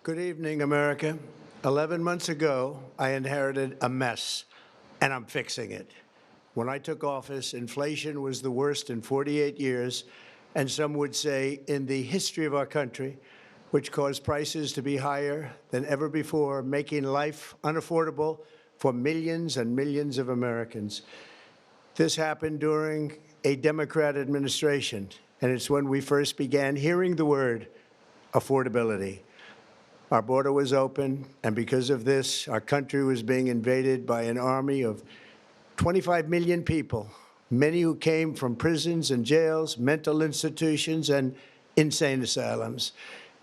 Good evening, America. 11 months ago, I inherited a mess, and I'm fixing it. When I took office, inflation was the worst in 48 years, and some would say in the history of our country, which caused prices to be higher than ever before, making life unaffordable for millions and millions of Americans. This happened during a Democrat administration, and it's when we first began hearing the word affordability. Our border was open, and because of this, our country was being invaded by an army of 25 million people, many who came from prisons and jails, mental institutions, and insane asylums.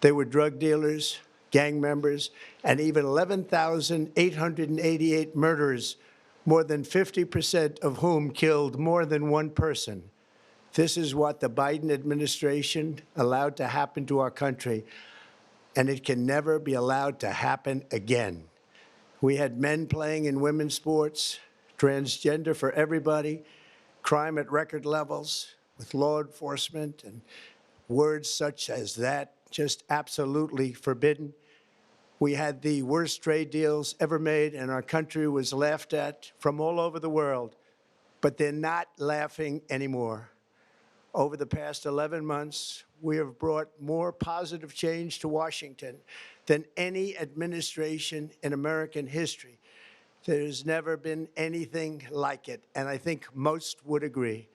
They were drug dealers, gang members, and even 11,888 murderers, more than 50% of whom killed more than one person. This is what the Biden administration allowed to happen to our country, and it can never be allowed to happen again. We had men playing in women's sports, transgender for everybody, crime at record levels with law enforcement, and words such as that just absolutely forbidden. We had the worst trade deals ever made, and our country was laughed at from all over the world. But they're not laughing anymore. Over the past 11 months, we have brought more positive change to Washington than any administration in American history. There's never been anything like it, and I think most would agree.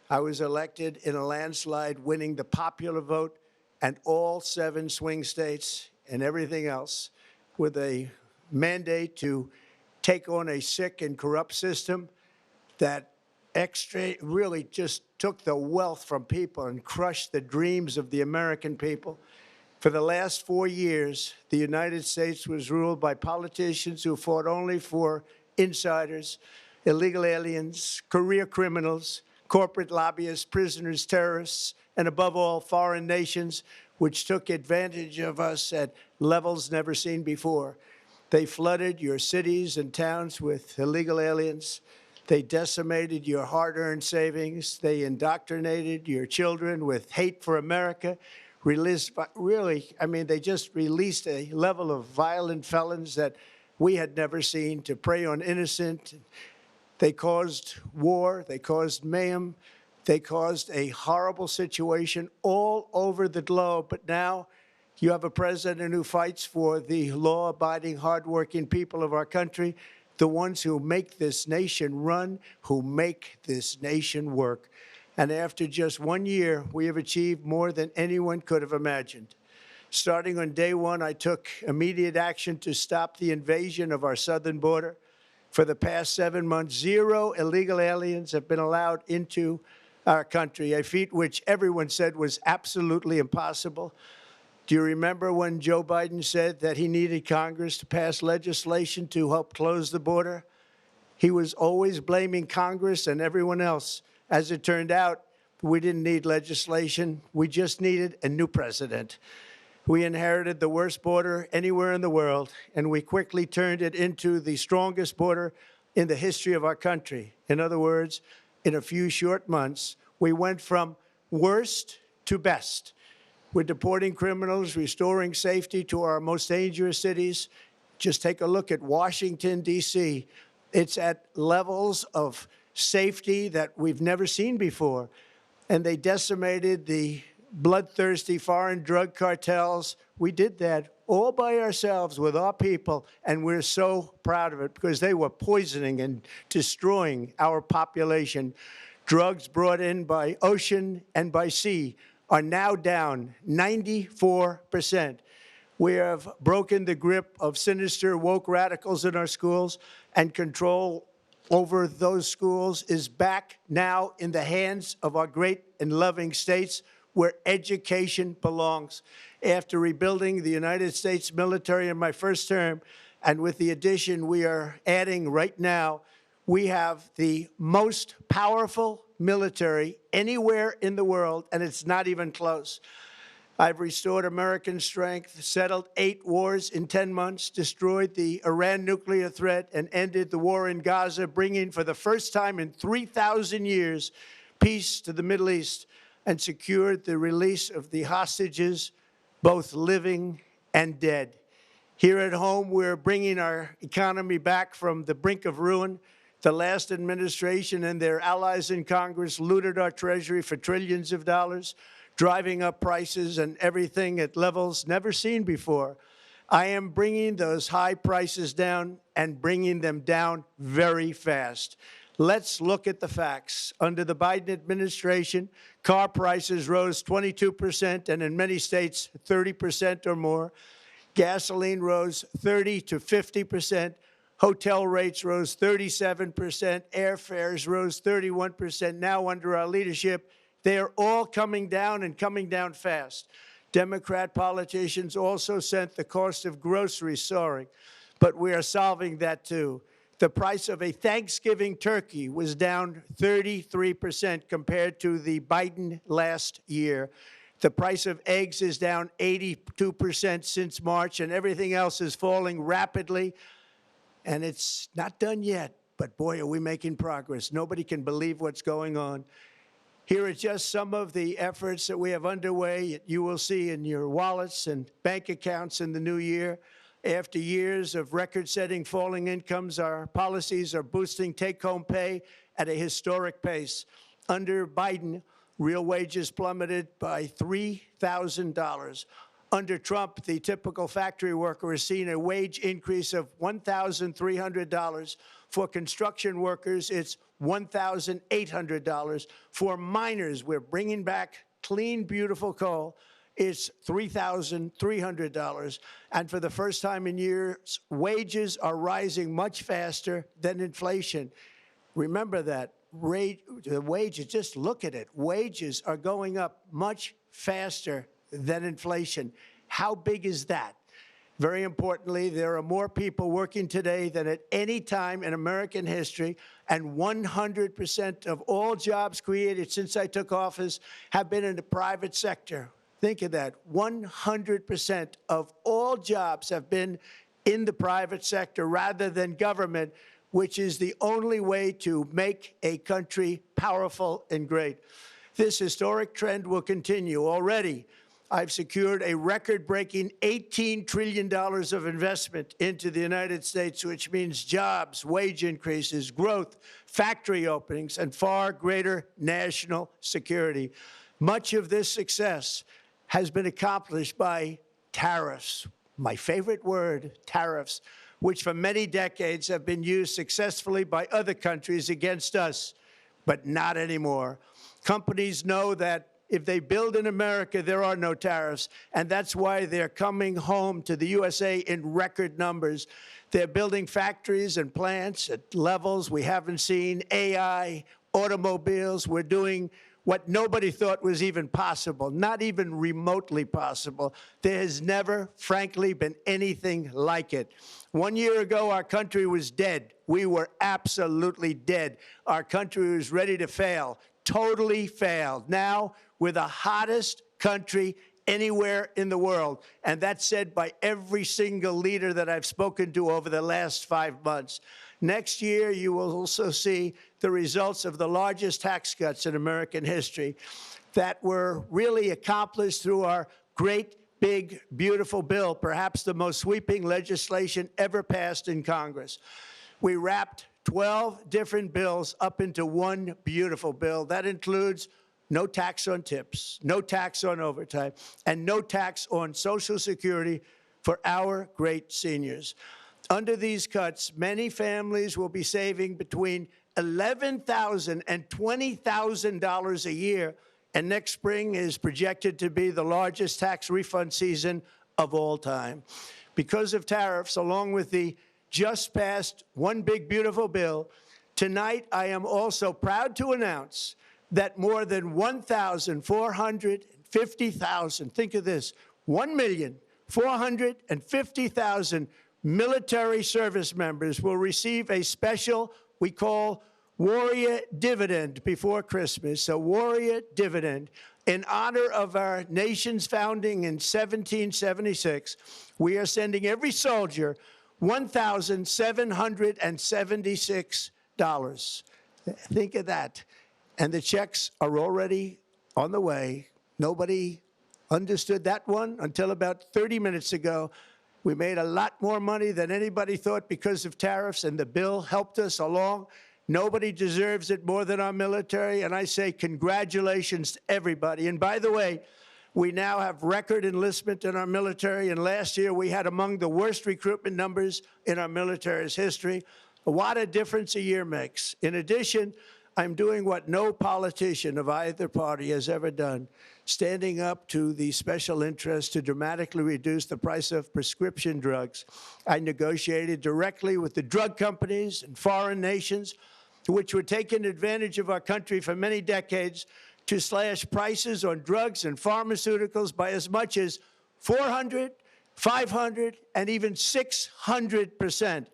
I was elected in a landslide, winning the popular vote and all 7 swing states and everything else, with a mandate to take on a sick and corrupt system that really just took the wealth from people and crushed the dreams of the American people. For the last 4 years, the United States was ruled by politicians who fought only for insiders, illegal aliens, career criminals, corporate lobbyists, prisoners, terrorists, and above all, foreign nations, which took advantage of us at levels never seen before. They flooded your cities and towns with illegal aliens. They decimated your hard-earned savings. They indoctrinated your children with hate for America. They just released a level of violent felons that we had never seen to prey on innocent. They caused war. They caused mayhem. They caused a horrible situation all over the globe. But now you have a president who fights for the law-abiding, hardworking people of our country, the ones who make this nation run, who make this nation work. And after just 1 year, we have achieved more than anyone could have imagined. Starting on day one, I took immediate action to stop the invasion of our southern border. For the past 7 months, 0 illegal aliens have been allowed into our country, a feat which everyone said was absolutely impossible. Do you remember when Joe Biden said that he needed Congress to pass legislation to help close the border? He was always blaming Congress and everyone else. As it turned out, we didn't need legislation. We just needed a new president. We inherited the worst border anywhere in the world, and we quickly turned it into the strongest border in the history of our country. In other words, in a few short months, we went from worst to best. We're deporting criminals, restoring safety to our most dangerous cities. Just take a look at Washington, D.C. It's at levels of safety that we've never seen before. And they decimated the bloodthirsty foreign drug cartels. We did that all by ourselves with our people, and we're so proud of it because they were poisoning and destroying our population. Drugs brought in by ocean and by sea are now down 94%. We have broken the grip of sinister woke radicals in our schools, and control over those schools is back now in the hands of our great and loving states where education belongs. After rebuilding the United States military in my first term, and with the addition we are adding right now, we have the most powerful military anywhere in the world, and it's not even close. I've restored American strength, settled 8 wars in 10 months, destroyed the Iran nuclear threat, and ended the war in Gaza, bringing for the first time in 3,000 years peace to the Middle East, and secured the release of the hostages, both living and dead. Here at home, we're bringing our economy back from the brink of ruin. The last administration and their allies in Congress looted our Treasury for trillions of dollars, driving up prices and everything at levels never seen before. I am bringing those high prices down and bringing them down very fast. Let's look at the facts. Under the Biden administration, car prices rose 22% and in many states 30% or more. Gasoline rose 30 to 50%. Hotel rates rose 37%. Airfares rose 31%. Now, under our leadership, they are all coming down and coming down fast. Democrat politicians also sent the cost of groceries soaring, but we are solving that too. The price of a Thanksgiving turkey was down 33% compared to the Biden last year. The price of eggs is down 82% since March, and everything else is falling rapidly. And it's not done yet, but boy, are we making progress. Nobody can believe what's going on. Here are just some of the efforts that we have underway. You will see in your wallets and bank accounts in the new year. After years of record-setting falling incomes, our policies are boosting take-home pay at a historic pace. Under Biden, real wages plummeted by $3,000. Under Trump, the typical factory worker has seen a wage increase of $1,300. For construction workers, it's $1,800. For miners, we're bringing back clean, beautiful coal. It's $3,300. And for the first time in years, wages are rising much faster than inflation. Remember that. The wages, just look at it. Wages are going up much faster than inflation. How big is that? Very importantly, there are more people working today than at any time in American history, and 100% of all jobs created since I took office have been in the private sector. Think of that. 100% of all jobs have been in the private sector rather than government, which is the only way to make a country powerful and great. This historic trend will continue. Already, I've secured a record-breaking $18 trillion of investment into the United States, which means jobs, wage increases, growth, factory openings, and far greater national security. Much of this success has been accomplished by tariffs. My favorite word, tariffs, which for many decades have been used successfully by other countries against us, but not anymore. Companies know that if they build in America, there are no tariffs, and that's why they're coming home to the USA in record numbers. They're building factories and plants at levels we haven't seen, AI, automobiles. We're doing what nobody thought was even possible, not even remotely possible. There has never, frankly, been anything like it. 1 year ago, our country was dead. We were absolutely dead. Our country was ready to fail, totally failed. Now, we're the hottest country anywhere in the world, and that's said by every single leader that I've spoken to over the last 5 months. Next year, you will also see the results of the largest tax cuts in American history that were really accomplished through our great, big, beautiful bill, perhaps the most sweeping legislation ever passed in Congress. We wrapped 12 different bills up into one beautiful bill. That includes no tax on tips, no tax on overtime, and no tax on Social Security for our great seniors. Under these cuts, many families will be saving between $11,000 and $20,000 a year, and next spring is projected to be the largest tax refund season of all time. Because of tariffs, along with the just passed One Big Beautiful Bill, tonight I am also proud to announce that more than 1,450,000, think of this, 1,450,000 military service members will receive a special, we call Warrior Dividend before Christmas, a Warrior Dividend. In honor of our nation's founding in 1776, we are sending every soldier $1,776. Think of that. And the checks are already on the way. Nobody understood that one until about 30 minutes ago. We made a lot more money than anybody thought because of tariffs, and the bill helped us along. Nobody deserves it more than our military, and I say congratulations to everybody. And by the way, we now have record enlistment in our military, and last year we had among the worst recruitment numbers in our military's history. What a difference a year makes. In addition, I'm doing what no politician of either party has ever done, standing up to the special interests to dramatically reduce the price of prescription drugs. I negotiated directly with the drug companies and foreign nations, which were taking advantage of our country for many decades, to slash prices on drugs and pharmaceuticals by as much as 400, 500, and even 600%.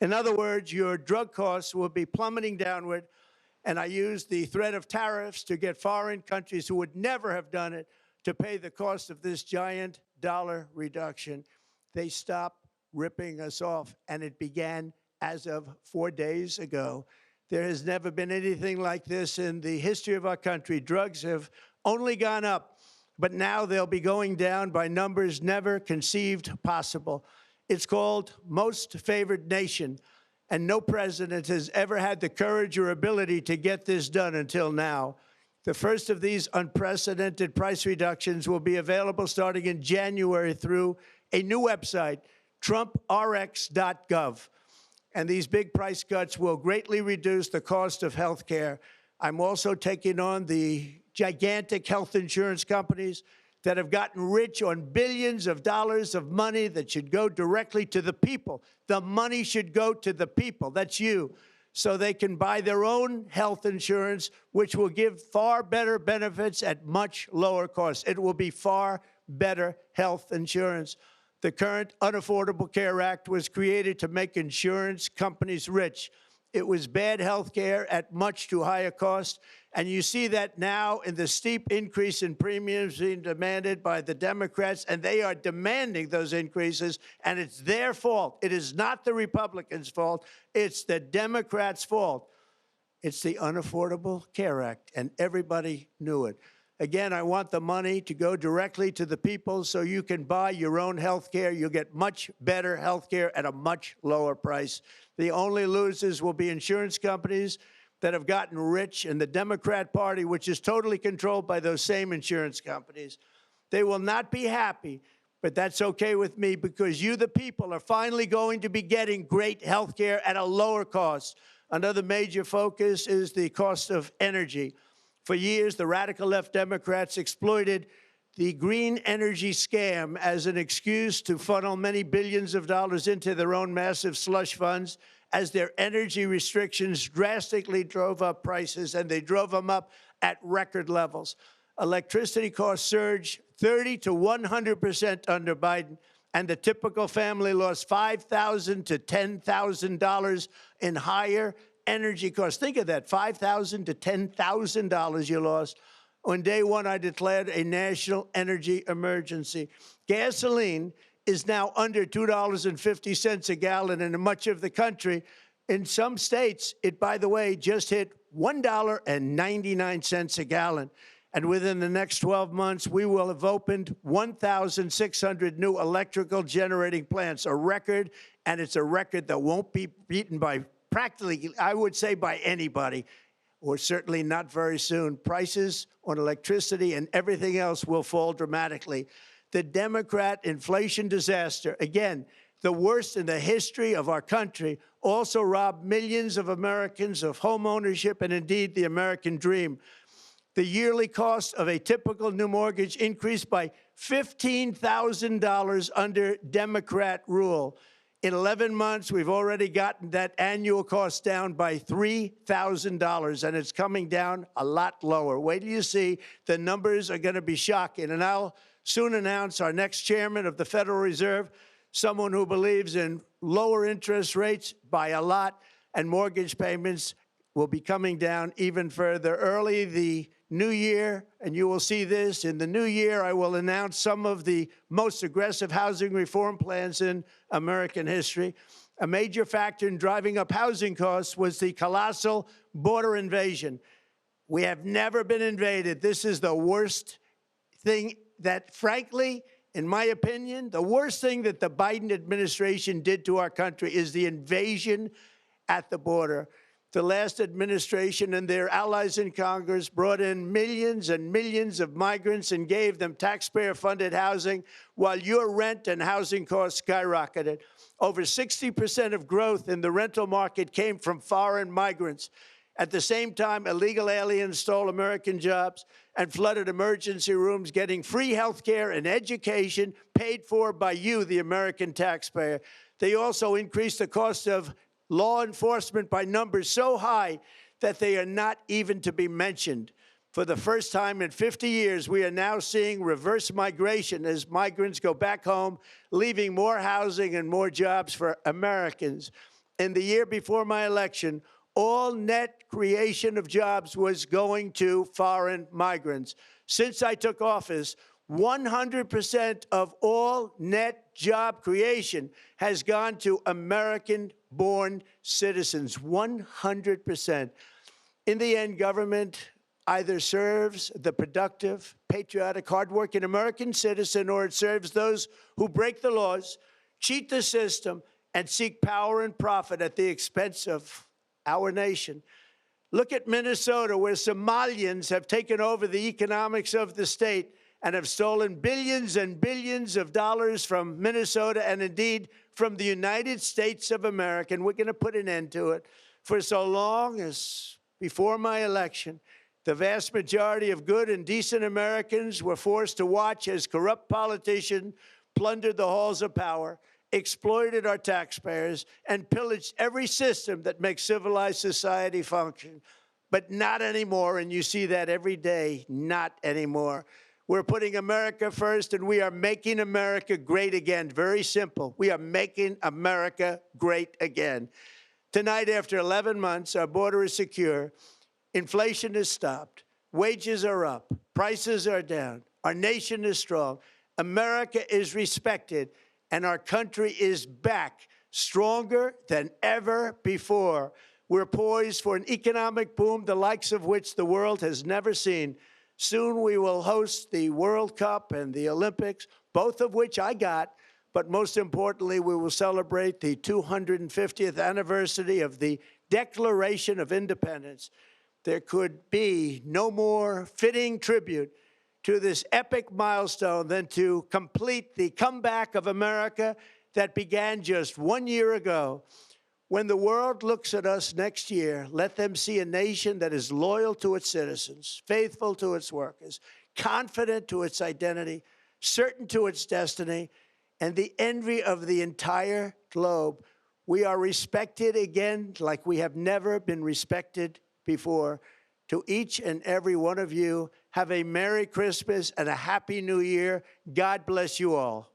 In other words, your drug costs will be plummeting downward. And I used the threat of tariffs to get foreign countries who would never have done it to pay the cost of this giant dollar reduction. They stopped ripping us off, and it began as of 4 days ago. There has never been anything like this in the history of our country. Drugs have only gone up, but now they'll be going down by numbers never conceived possible. It's called most favored nation. And no president has ever had the courage or ability to get this done until now. The first of these unprecedented price reductions will be available starting in January through a new website, TrumpRx.gov. And these big price cuts will greatly reduce the cost of health care. I'm also taking on the gigantic health insurance companies that have gotten rich on billions of dollars of money that should go directly to the people. The money should go to the people, that's you, so they can buy their own health insurance, which will give far better benefits at much lower costs. It will be far better health insurance. The current Unaffordable Care Act was created to make insurance companies rich. It was bad health care at much too high a cost. And you see that now in the steep increase in premiums being demanded by the Democrats, and they are demanding those increases, and it's their fault. It is not the Republicans' fault. It's the Democrats' fault. It's the Unaffordable Care Act, and everybody knew it. Again, I want the money to go directly to the people so you can buy your own health care. You'll get much better health care at a much lower price. The only losers will be insurance companies that have gotten rich, and the Democrat Party, which is totally controlled by those same insurance companies. They will not be happy, but that's okay with me because you, the people, are finally going to be getting great health care at a lower cost. Another major focus is the cost of energy. For years, the radical left Democrats exploited the green energy scam as an excuse to funnel many billions of dollars into their own massive slush funds, as their energy restrictions drastically drove up prices, and they drove them up at record levels. Electricity costs surged 30 to 100% under Biden, and the typical family lost $5,000 to $10,000 in higher energy costs. Think of that, $5,000 to $10,000 you lost. On day one, I declared a national energy emergency. Gasoline is now under $2.50 a gallon in much of the country. In some states, it, by the way, just hit $1.99 a gallon. And within the next 12 months, we will have opened 1,600 new electrical generating plants, a record, and it's a record that won't be beaten by practically, I would say, by anybody, or certainly not very soon. Prices on electricity and everything else will fall dramatically. The Democrat inflation disaster, again, the worst in the history of our country, also robbed millions of Americans of home ownership and indeed the American dream. The yearly cost of a typical new mortgage increased by $15,000 under Democrat rule. In 11 months, we've already gotten that annual cost down by $3,000, and it's coming down a lot lower. Wait till you see. The numbers are going to be shocking. And I'll soon announce our next chairman of the Federal Reserve, someone who believes in lower interest rates by a lot, and mortgage payments will be coming down even further. Early the new year, and you will see this, in the new year, I will announce some of the most aggressive housing reform plans in American history. A major factor in driving up housing costs was the colossal border invasion. We have never been invaded. This is the worst thing that, frankly, in my opinion, the worst thing that the Biden administration did to our country is the invasion at the border. The last administration and their allies in Congress brought in millions and millions of migrants and gave them taxpayer-funded housing while your rent and housing costs skyrocketed. Over 60% of growth in the rental market came from foreign migrants. At the same time, illegal aliens stole American jobs and flooded emergency rooms, getting free health care and education paid for by you, the American taxpayer. They also increased the cost of law enforcement by numbers so high that they are not even to be mentioned. For the first time in 50 years, we are now seeing reverse migration as migrants go back home, leaving more housing and more jobs for Americans. In the year before my election, all net creation of jobs was going to foreign migrants. Since I took office, 100% of all net job creation has gone to American-born citizens, 100%. In the end, government either serves the productive, patriotic, hardworking American citizen, or it serves those who break the laws, cheat the system, and seek power and profit at the expense of our nation. Look at Minnesota, where Somalians have taken over the economics of the state and have stolen billions and billions of dollars from Minnesota and indeed from the United States of America. And we're going to put an end to it. For so long as before my election, the vast majority of good and decent Americans were forced to watch as corrupt politicians plundered the halls of power, exploited our taxpayers, and pillaged every system that makes civilized society function. But not anymore, and you see that every day, not anymore. We're putting America first, and we are making America great again. Very simple. We are making America great again. Tonight, after 11 months, our border is secure. Inflation is stopped. Wages are up. Prices are down. Our nation is strong. America is respected. And our country is back, stronger than ever before. We're poised for an economic boom, the likes of which the world has never seen. Soon we will host the World Cup and the Olympics, both of which I got. But most importantly, we will celebrate the 250th anniversary of the Declaration of Independence. There could be no more fitting tribute to this epic milestone than to complete the comeback of America that began just 1 year ago. When the world looks at us next year, let them see a nation that is loyal to its citizens, faithful to its workers, confident to its identity, certain to its destiny, and the envy of the entire globe. We are respected again like we have never been respected before. To each and every one of you, have a Merry Christmas and a Happy New Year. God bless you all.